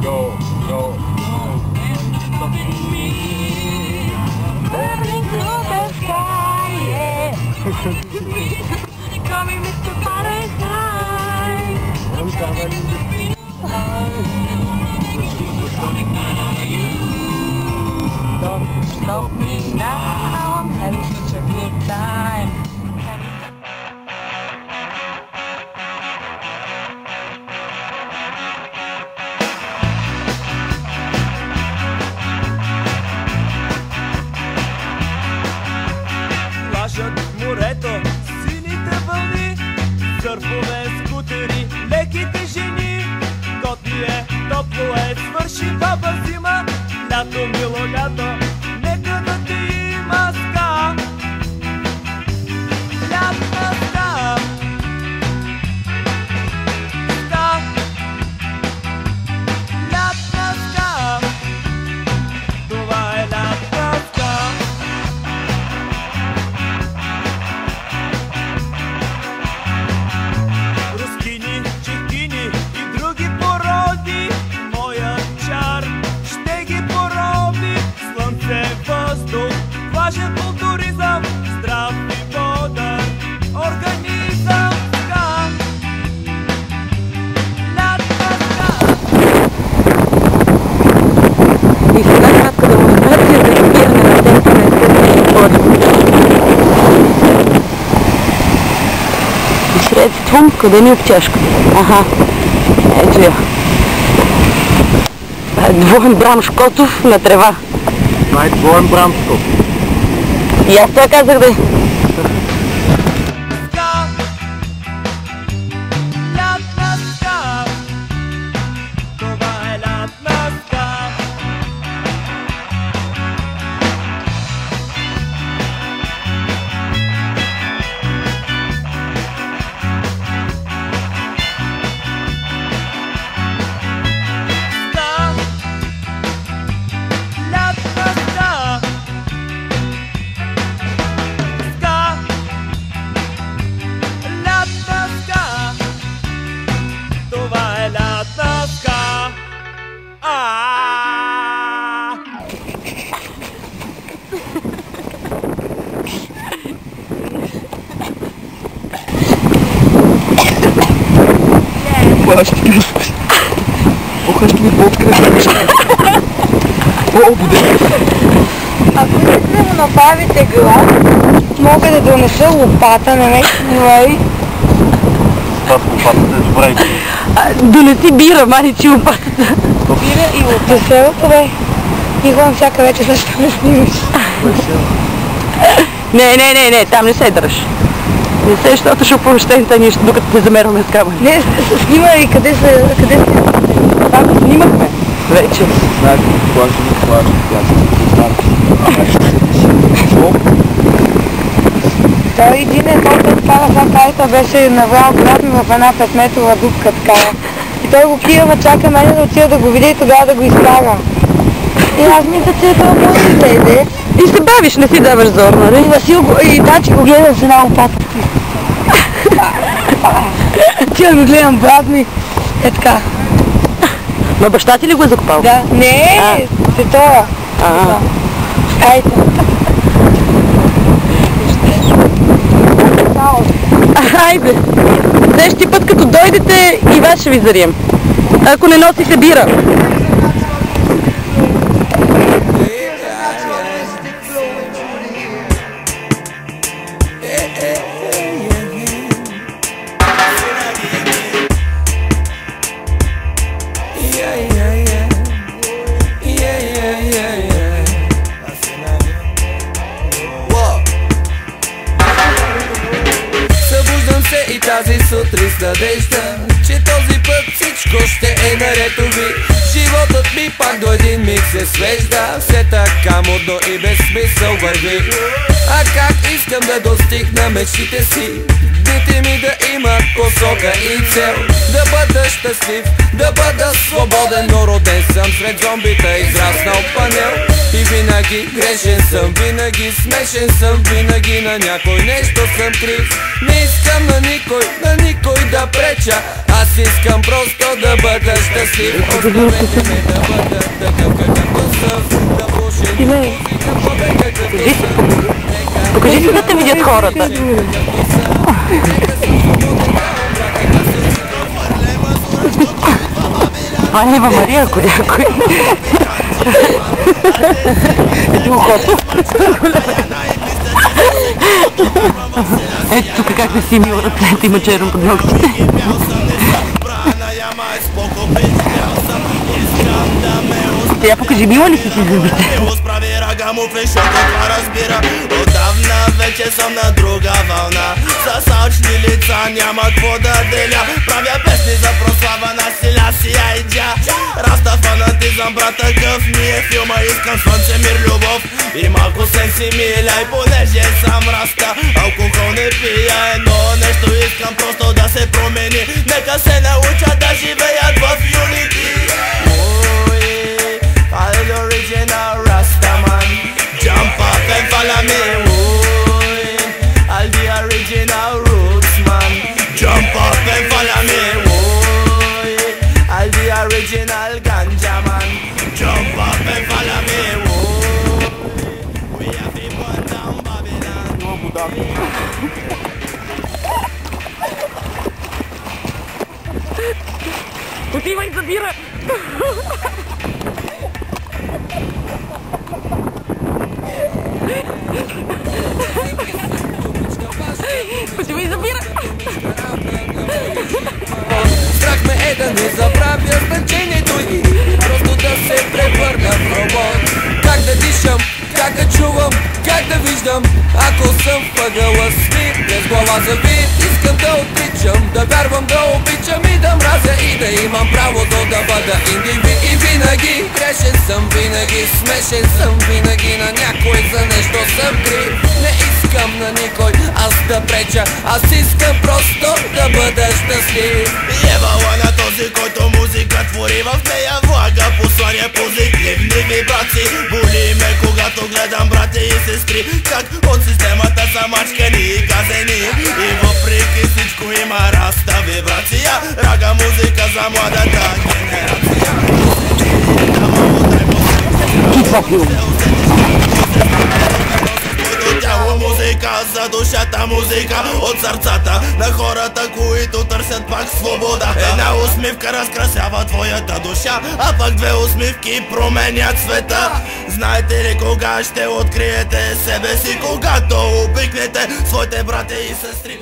Go, go. Burning through the sky, yeah. Call me Mr. Butterfly. Don't stop me now, I'm having such a good time. Морето, сините вълни, сърфове, скутери, леките жени. Готви е, топло е, свърши баба зима. Лято, мило лято, нека да ти има ска. Лятна ска. Ска. Лятна ска. Това е лятна ска. Важен културизъм, здрав и бодър организъм. Ска. Лятна ска. И сега кратка демонстрация за избиране на темпа на естествени подиум. И средством, къде ми е обтяжката? Аха, ето я. Двоен Брам Шкотов на трева. Това е двоен Брам Шкотов. И аз това казах да е. Лятна ска. Това е лятна ска. Ох, ще ми подкрепиш. О, буде. Ако искате да направите глас, мога да донеса лопата на мен. Това с лопатата е добре. Донеси бира, маничи лопатата. Бира и лопата. Веселото бе. Никога всяка вече защо не снимаш. Не, там не се дръж. Не се, защото ще оповещените нищо, докато те замерваме с камъни. Не, снимай къде се... Там го снимахме. Вече. Знаеш, плаща, Той един който кара за карта беше наврал град ми в една 5-метрова дупка такава. И той го кирава, чака мене да отида да го видя и тогава да го изкарам. И аз мисля, че това може да иде. И се бавиш, не си даваш зор, нали? И Васил го, и Дачи го гледам с една лопата. Тя го гледам, брат ми. Е така. Но баща ти ли го е закопал? Да. Не, се това. Айде. Айде. Следващия път, като дойдете, и вас ще ви зарием. Ако не носите бира. И тази сутрин с надежда, че този път всичко ще е наред, ви. Животът ми пак до един миг се свежда, все така мудно и без смисъл върви. А как искам да достигна мечтите си, дните ми да имат посока и цел. да бъда щастлив, да бъда свободен, но роден съм сред зомбите, израснал панел. И винаги грешен съм, винаги смешен съм, винаги на някой нещо съм крив. Не искам на никой да преча, аз искам просто да бъда щастлив. Оставете ме да бъда такъв какъвто съм, да пуша музика, побега какъв съм. Покажи си да те видят хората. Това не е Мария, ако някой. Ето ухото. Ето тук как не си мила ръцете, има черно под ногтите. Я покажи, мила ли си зъбите? Отдавна вече съм на друга вълна, с алчни лица няма какво да деля. Правя песни за прослава на силя си айдя. Раста фанатизъм, брат, такъв ми е филма. Искам слънце, мир, любов и малко секси, миля. И понеже съм раста, алкохол не пия. Едно нещо искам просто да се промени. Нека се науча да живеят в юнити. I'm the original Rastaman. Jump up and follow me. I'll be original roots man. Jump up and follow me. I'll be original ganja man. Jump up and follow me. We have been one down Babylon. Отивай, забира! Отивай, забира! Страх ме е да не забравя значението и просто да се превърна в робот. Как да дишам, как да чувам, как да виждам, ако съм въгъла свит, без глава завит. Искам да отричам, да вярвам, да обичам и да мразя и да имам правото да бъда индивид. И винаги грешен съм, винаги смешен съм, винаги на някой за нещо съм крив. Не искам на никой аз да преча, аз искам просто да бъда щастлив. Ебала на този, който музика твори, в нея влага послания позитивни вибрации. Боли ме, когато гледам братя и сестри, как от системата са мачкани и казени. И въпреки всичко има раста вибрация, рага музика за младата генерация. Тяло музика, за душата музика, от сърцата на хората, които търсят пак свобода. Една усмивка разкрасява твоята душа, а пак две усмивки променят света. Знаете ли кога ще откриете себе си? Когато обикнете своите братя и сестри.